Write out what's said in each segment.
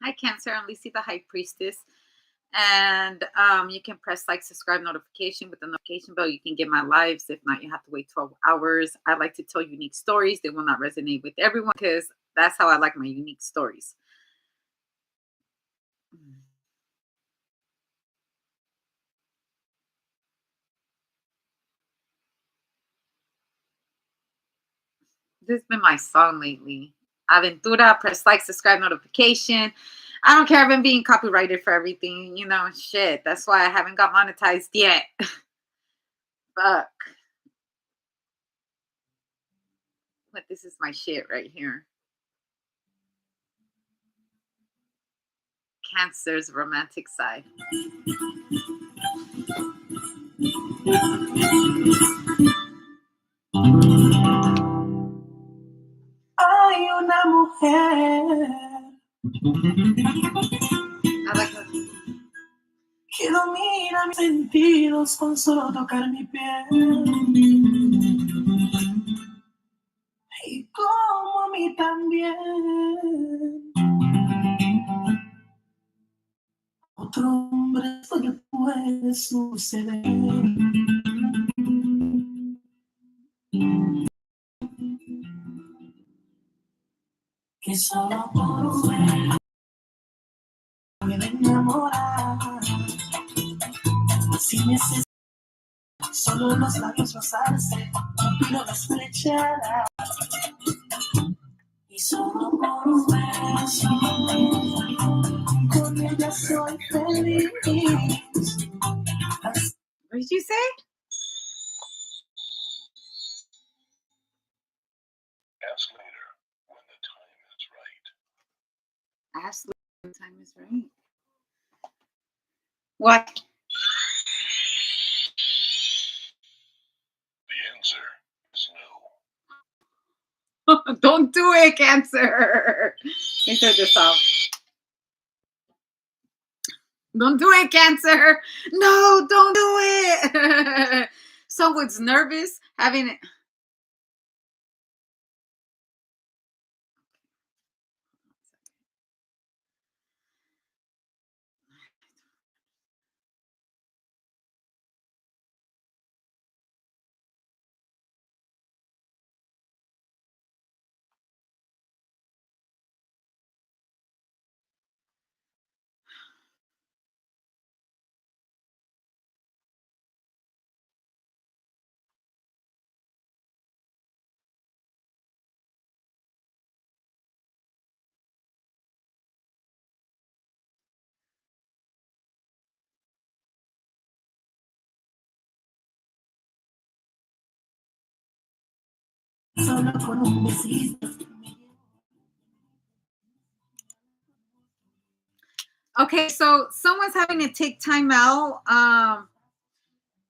Hi, Cancer. I'm Lisi, the High Priestess. And you can press like, subscribe, notification with the notification bell. You can get my lives. If not, you have to wait 12 hours. I like to tell unique stories. They will not resonate with everyone because that's how I like my unique stories. This has been my song lately. Aventura, press like, subscribe, notification. I don't care if I'm being copyrighted for everything, shit. That's why I haven't got monetized yet. Fuck. But this is my shit right here. Cancer's romantic side. Hay una mujer I like her. que domina mis sentidos con solo tocar mi piel. Y como a mí también. Otro hombre esto le puede suceder. Que solo por un beso me enamorar. Sin necesidad, solo los labios rozarse, pido las flechadas. Y solo por un beso, con ella soy feliz. What did you say? Ask later when the time is right. Ask when the time is right. What? The answer is no. Don't do it, Cancer. Let me turn this off. Don't do it, Cancer. No, don't do it. Someone's nervous having it. Solo con un besito. Okay, so someone's having to take time out.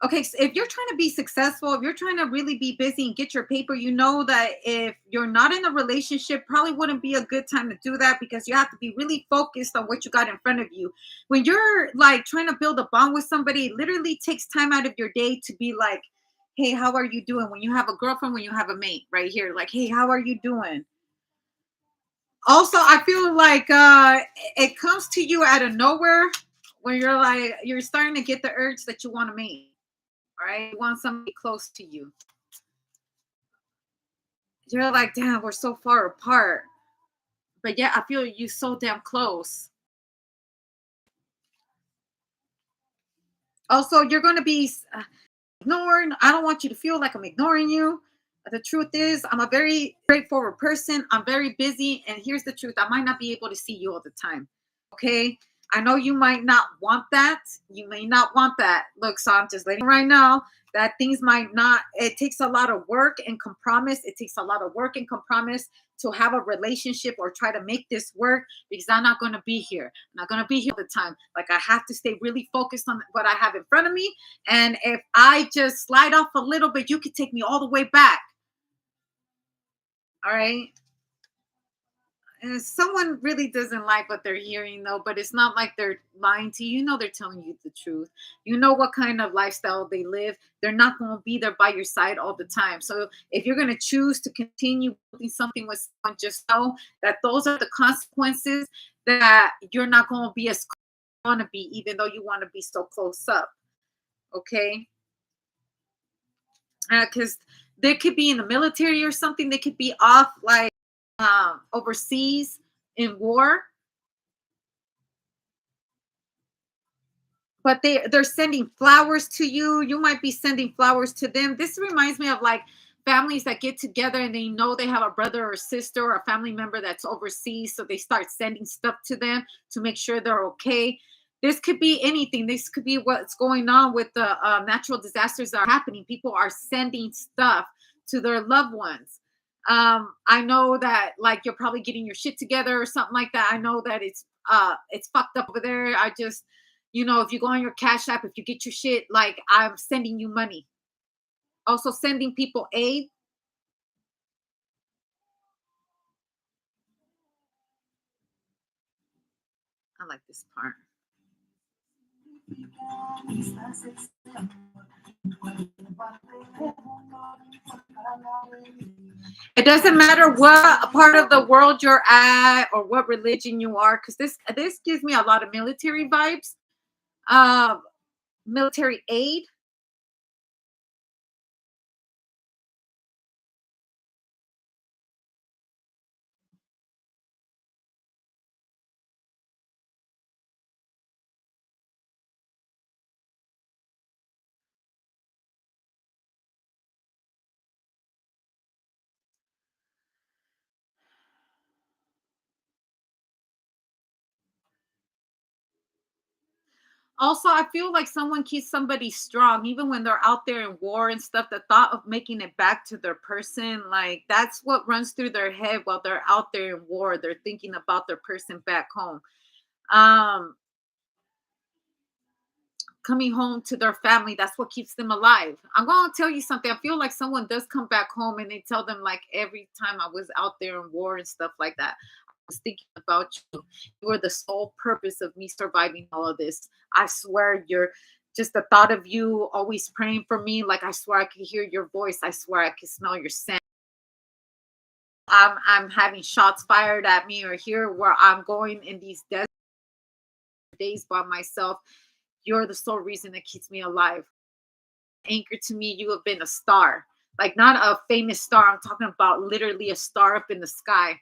Okay, so if you're trying to be successful, if you're trying to really be busy and get your paper, you know that if you're not in a relationship, probably wouldn't be a good time to do that because you have to be really focused on what you got in front of you. When you're like trying to build a bond with somebody, it literally takes time out of your day to be like, hey, how are you doing? When you have a girlfriend, when you have a mate right here, like, hey, how are you doing? Also, I feel like it comes to you out of nowhere when you're starting to get the urge that you want to mate. All right, you want somebody close to you. You're like, damn, we're so far apart, but yeah, I feel you so damn close. Also, you're gonna be ignoring. I don't want you to feel like I'm ignoring you. The truth is, I'm a very straightforward person. I'm very busy, and here's the truth: I might not be able to see you all the time. Okay, I know you might not want that. You may not want that. Look, so I'm just letting you know right now that things might not. It takes a lot of work and compromise. It takes a lot of work and compromise to have a relationship or try to make this work because I'm not going to be here. I'm not going to be here all the time. Like I have to stay really focused on what I have in front of me. And if I just slide off a little bit, you could take me all the way back. All right. And someone really doesn't like what they're hearing though, but it's not like they're lying to you. You know they're telling you the truth. You know what kind of lifestyle they live. They're not going to be there by your side all the time. So if you're going to choose to continue building something with someone, just know that those are the consequences that you're not going to be as close as you want to be, even though you want to be so close up. Okay. Because they could be in the military or something. They could be off like overseas in war, but they're sending flowers to you. You might be sending flowers to them. This reminds me of like families that get together and they know they have a brother or sister or a family member that's overseas, so they start sending stuff to them to make sure they're okay. This could be anything. This could be what's going on with the natural disasters that are happening. People are sending stuff to their loved ones. I know that like you're probably getting your shit together or something like that. I know that it's fucked up over there. I just, if you go on your Cash App, if you get your shit, like I'm sending you money. Also sending people aid. I like this part. It doesn't matter what part of the world you're at or what religion you are, because this gives me a lot of military vibes. Uh, Military aid. Also, I feel like someone keeps somebody strong, even when they're out there in war and stuff. The thought of making it back to their person, like that's what runs through their head while they're out there in war. They're thinking about their person back home. Um, Coming home to their family, that's what keeps them alive. I'm going to tell you something. I feel like someone does come back home and they tell them, like, every time I was out there in war and stuff like that, I was thinking about you. You were the sole purpose of me surviving all of this. I swear, you're just the thought of you always praying for me. Like, I swear I could hear your voice. I swear I could smell your scent. I'm having shots fired at me, or here where I'm going in these desert days by myself. You're the sole reason that keeps me alive. Anchor to me, you have been a star. Like not a famous star. I'm talking about literally a star up in the sky.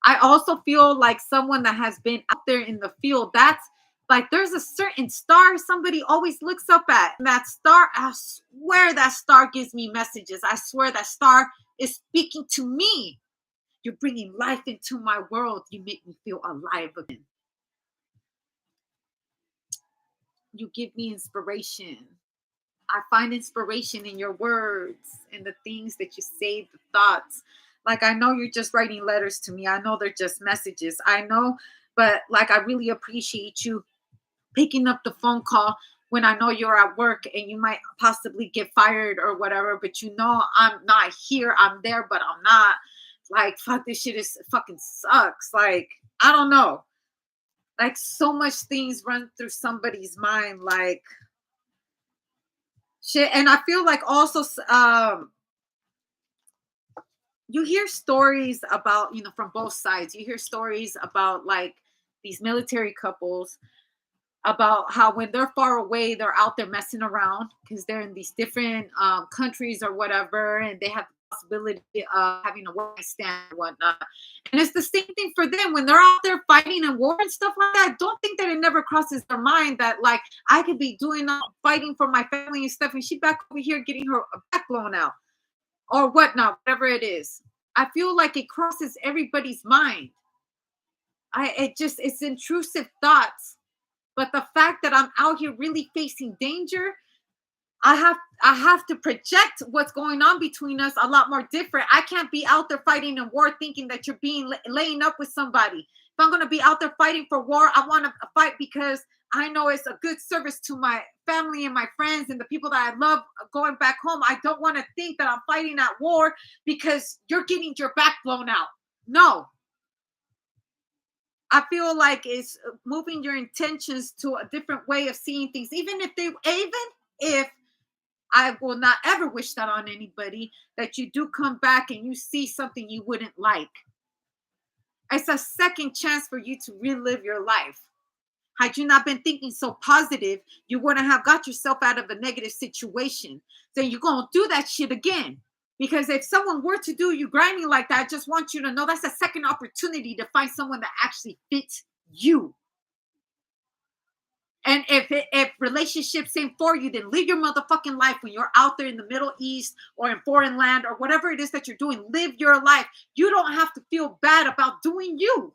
I also feel like someone that has been out there in the field. That's like there's a certain star somebody always looks up at. And that star, I swear that star gives me messages. I swear that star is speaking to me. You're bringing life into my world. You make me feel alive again. You give me inspiration. I find inspiration in your words and the things that you say, the thoughts. Like, I know you're just writing letters to me. I know they're just messages. I know, but like, I really appreciate you picking up the phone call when I know you're at work and you might possibly get fired or whatever, but I'm not here. I'm there, but I'm not. Like, fuck, this shit is fucking sucks. Like, I don't know. Like, so much things run through somebody's mind. Like, shit. And I feel like also you hear stories about, from both sides. You hear stories about like these military couples about how when they're far away, they're out there messing around because they're in these different countries or whatever, and they have the possibility of having a one stand and whatnot. And it's the same thing for them when they're out there fighting in war and stuff like that. Don't think that it never crosses their mind that like I could be doing fighting for my family and stuff, and she back over here getting her back blown out or whatnot, whatever it is. I feel like it crosses everybody's mind. It's intrusive thoughts. But the fact that I'm out here really facing danger, I have to project what's going on between us a lot more different. I can't be out there fighting in war thinking that you're being laying up with somebody. If I'm going to be out there fighting for war, I want to fight because I know it's a good service to my family and my friends and the people that I love going back home. I don't want to think that I'm fighting at war because you're getting your back blown out. No, I feel like it's moving your intentions to a different way of seeing things. Even if I will not ever wish that on anybody, that you do come back and you see something you wouldn't like. It's a second chance for you to relive your life. Had you not been thinking so positive, you wouldn't have got yourself out of a negative situation. Then you're going to do that shit again. Because if someone were to do you grinding like that, I just want you to know that's a second opportunity to find someone that actually fits you. And if relationships ain't for you, then live your motherfucking life when you're out there in the Middle East or in foreign land or whatever it is that you're doing. Live your life. You don't have to feel bad about doing you.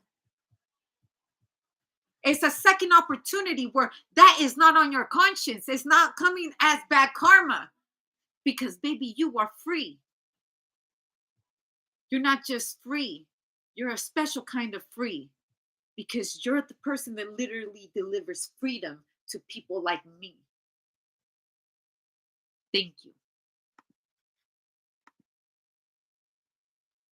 It's a second opportunity where that is not on your conscience. It's not coming as bad karma because, baby, you are free. You're not just free. You're a special kind of free because you're the person that literally delivers freedom to people like me. Thank you.